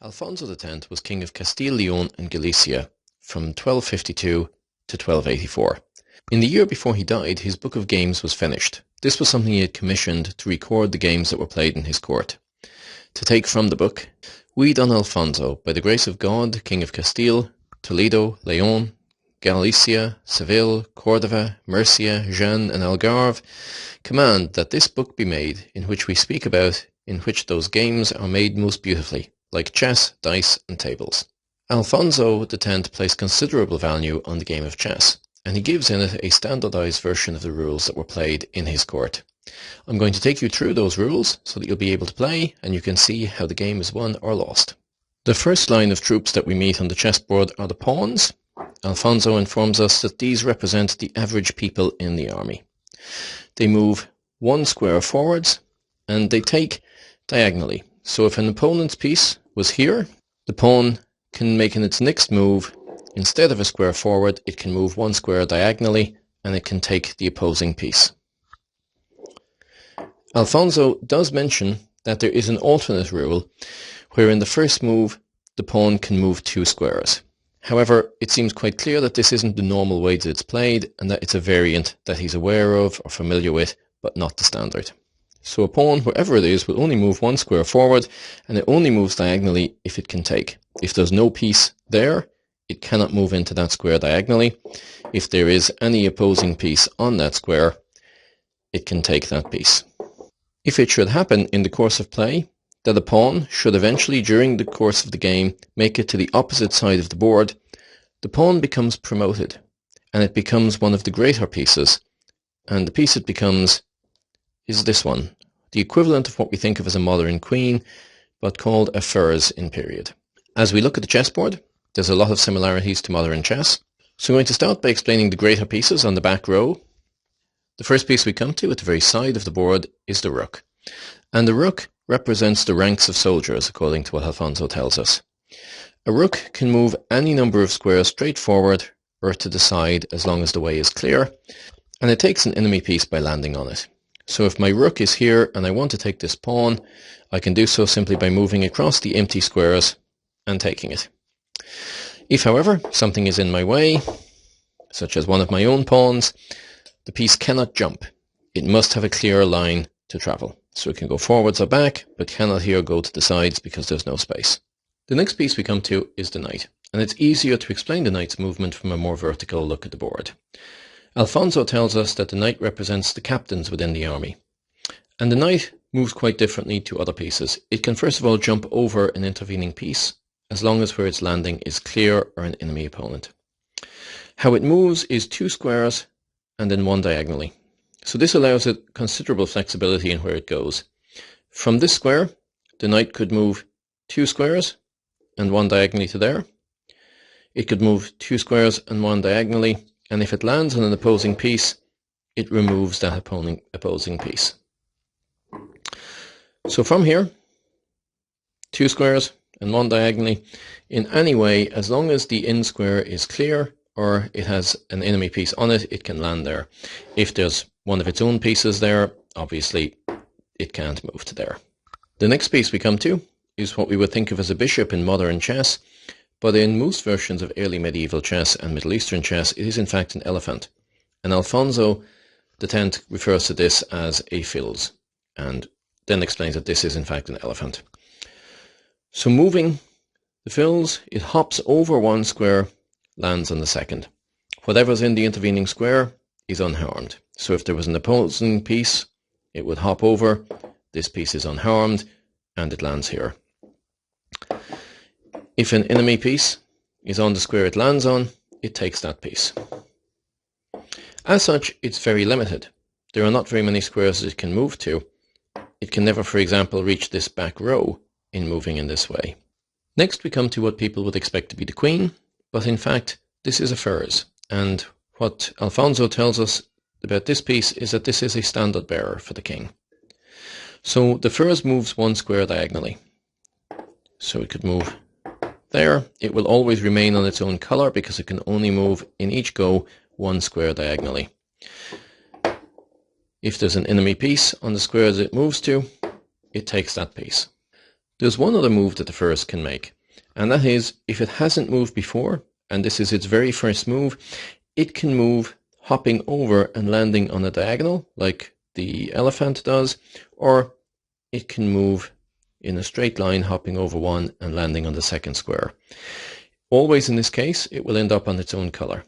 Alfonso X was king of Castile, Leon and Galicia from 1252 to 1284. In the year before he died, his book of games was finished. This was something he had commissioned to record the games that were played in his court. To take from the book, "We Don Alfonso, by the grace of God, king of Castile, Toledo, Leon, Galicia, Seville, Cordova, Murcia, Jaen and Algarve, command that this book be made, in which we speak about, in which those games are made most beautifully, like chess, dice and tables." Alfonso X placed considerable value on the game of chess, and he gives in it a standardized version of the rules that were played in his court. I'm going to take you through those rules so that you'll be able to play and you can see how the game is won or lost. The first line of troops that we meet on the chessboard are the pawns. Alfonso informs us that these represent the average people in the army. They move one square forwards and they take diagonally. So if an opponent's piece was here, the pawn can make in its next move, instead of a square forward, it can move one square diagonally and it can take the opposing piece. Alfonso does mention that there is an alternate rule where in the first move the pawn can move two squares. However, it seems quite clear that this isn't the normal way that it's played and that it's a variant that he's aware of or familiar with, but not the standard. So a pawn, wherever it is, will only move one square forward and it only moves diagonally if it can take. If there's no piece there, it cannot move into that square diagonally. If there is any opposing piece on that square, it can take that piece. If it should happen in the course of play that a pawn should eventually, during the course of the game, make it to the opposite side of the board, the pawn becomes promoted and it becomes one of the greater pieces, and the piece it becomes is this one, the equivalent of what we think of as a modern queen, but called a furs in period. As we look at the chessboard, there's a lot of similarities to modern chess. So I'm going to start by explaining the greater pieces on the back row. The first piece we come to at the very side of the board is the rook. And the rook represents the ranks of soldiers, according to what Alfonso tells us. A rook can move any number of squares straight forward or to the side as long as the way is clear, and it takes an enemy piece by landing on it. So if my rook is here and I want to take this pawn, I can do so simply by moving across the empty squares and taking it. If, however, something is in my way, such as one of my own pawns, the piece cannot jump. It must have a clear line to travel. So it can go forwards or back, but cannot here go to the sides because there's no space. The next piece we come to is the knight, and it's easier to explain the knight's movement from a more vertical look at the board. Alfonso tells us that the knight represents the captains within the army. And the knight moves quite differently to other pieces. It can first of all jump over an intervening piece, as long as where it's landing is clear or an enemy opponent. How it moves is two squares and then one diagonally. So this allows it considerable flexibility in where it goes. From this square, the knight could move two squares and one diagonally to there. It could move two squares and one diagonally, and if it lands on an opposing piece, it removes that opposing piece. So from here, two squares and one diagonally, in any way, as long as the in square is clear or it has an enemy piece on it, it can land there. If there's one of its own pieces there, obviously it can't move to there. The next piece we come to is what we would think of as a bishop in modern chess, but in most versions of early medieval chess and Middle Eastern chess, it is in fact an elephant. And Alfonso X refers to this as a fils, and then explains that this is in fact an elephant. So moving the fils, it hops over one square, lands on the second. Whatever's in the intervening square is unharmed. So if there was an opposing piece, it would hop over, this piece is unharmed, and it lands here. If an enemy piece is on the square it lands on, it takes that piece. As such, it's very limited. There are not very many squares that it can move to. It can never, for example, reach this back row in moving in this way. Next we come to what people would expect to be the queen, but in fact this is a furs, and what Alfonso tells us about this piece is that this is a standard bearer for the king. So the furs moves one square diagonally. So it could move there. It will always remain on its own colour because it can only move in each go one square diagonally. If there's an enemy piece on the square that it moves to, it takes that piece. There's one other move that the furs can make, And that is, if it hasn't moved before, and this is its very first move, it can move hopping over and landing on a diagonal, like the elephant does, or it can move in a straight line, hopping over one and landing on the second square. Always in this case, it will end up on its own color.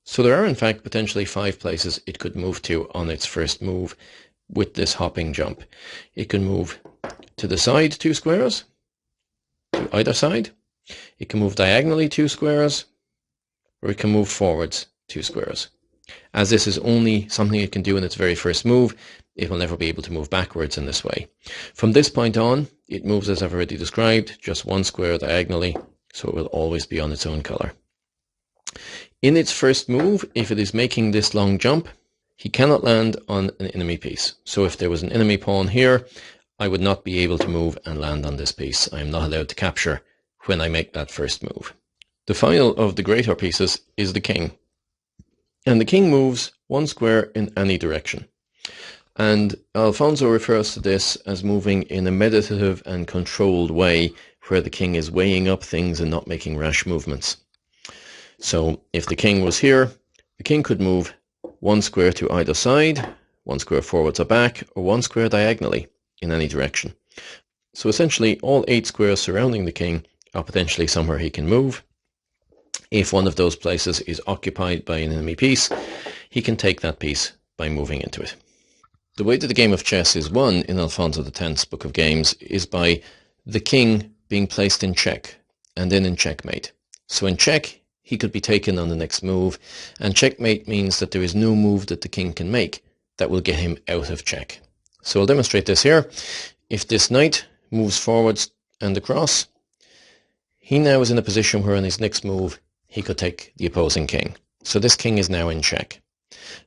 So there are in fact potentially 5 places it could move to on its first move with this hopping jump. It can move to the side 2 squares, to either side. It can move diagonally 2 squares, or it can move forwards 2 squares. As this is only something it can do in its very first move, it will never be able to move backwards in this way. From this point on, it moves as I've already described, just 1 square diagonally, so it will always be on its own color. In its first move, if it is making this long jump, he cannot land on an enemy piece. So if there was an enemy pawn here, I would not be able to move and land on this piece. I am not allowed to capture when I make that first move. The final of the greater pieces is the king. And the king moves 1 square in any direction. And Alphonso refers to this as moving in a meditative and controlled way, where the king is weighing up things and not making rash movements. So if the king was here, the king could move 1 square to either side, 1 square forwards or back, or 1 square diagonally in any direction. So essentially all 8 squares surrounding the king are potentially somewhere he can move. If one of those places is occupied by an enemy piece, he can take that piece by moving into it. The way that the game of chess is won in Alphonso X's book of games is by the king being placed in check and then in checkmate. So in check, he could be taken on the next move, and checkmate means that there is no move that the king can make that will get him out of check. So I'll demonstrate this here. If this knight moves forwards and across, he now is in a position where on his next move he could take the opposing king. So this king is now in check.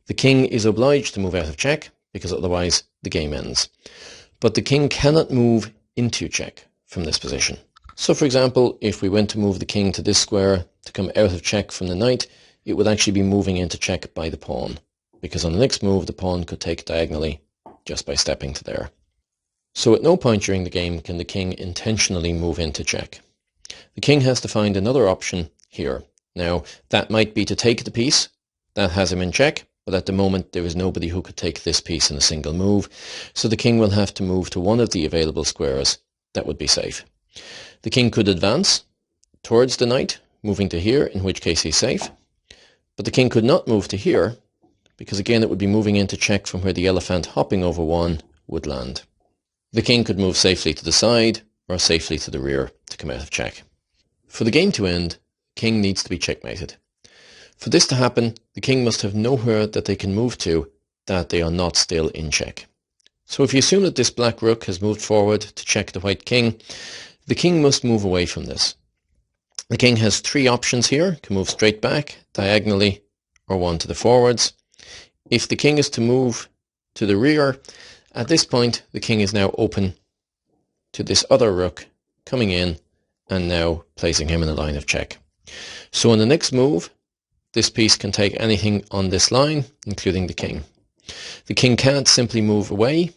The king is obliged to move out of check because otherwise the game ends. But the king cannot move into check from this position. So for example, if we went to move the king to this square to come out of check from the knight, it would actually be moving into check by the pawn, because on the next move the pawn could take diagonally just by stepping to there. So at no point during the game can the king intentionally move into check. The king has to find another option here. Now that might be to take the piece that has him in check, but at the moment there is nobody who could take this piece in a single move, so the king will have to move to one of the available squares that would be safe. The king could advance towards the knight, moving to here, in which case he's safe. But the king could not move to here, because again it would be moving into check from where the elephant hopping over one would land. The king could move safely to the side, or safely to the rear to come out of check. For the game to end, the king needs to be checkmated. For this to happen, the king must have nowhere that they can move to that they are not still in check. So if you assume that this black rook has moved forward to check the white king, the king must move away from this. The king has 3 options here, can move straight back, diagonally, or one to the forwards. If the king is to move to the rear, at this point the king is now open to this other rook coming in and now placing him in a line of check. So in the next move, this piece can take anything on this line, including the king. The king can't simply move away.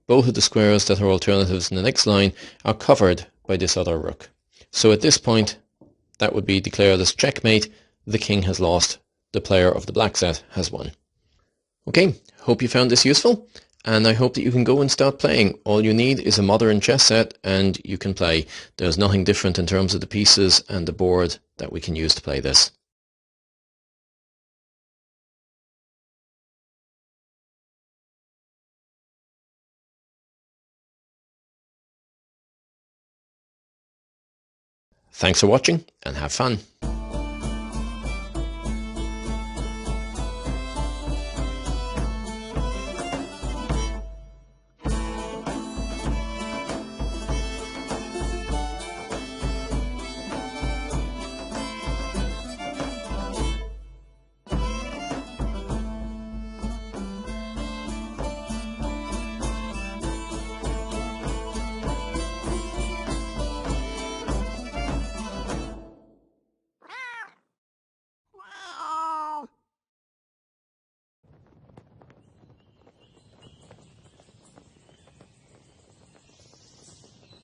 Both of the squares that are alternatives in the next line are covered by this other rook. So at this point, that would be declared as checkmate. The king has lost. The player of the black set has won. Okay, hope you found this useful, and I hope that you can go and start playing. All you need is a modern chess set and you can play. There's nothing different in terms of the pieces and the board that we can use to play this. Thanks for watching and have fun.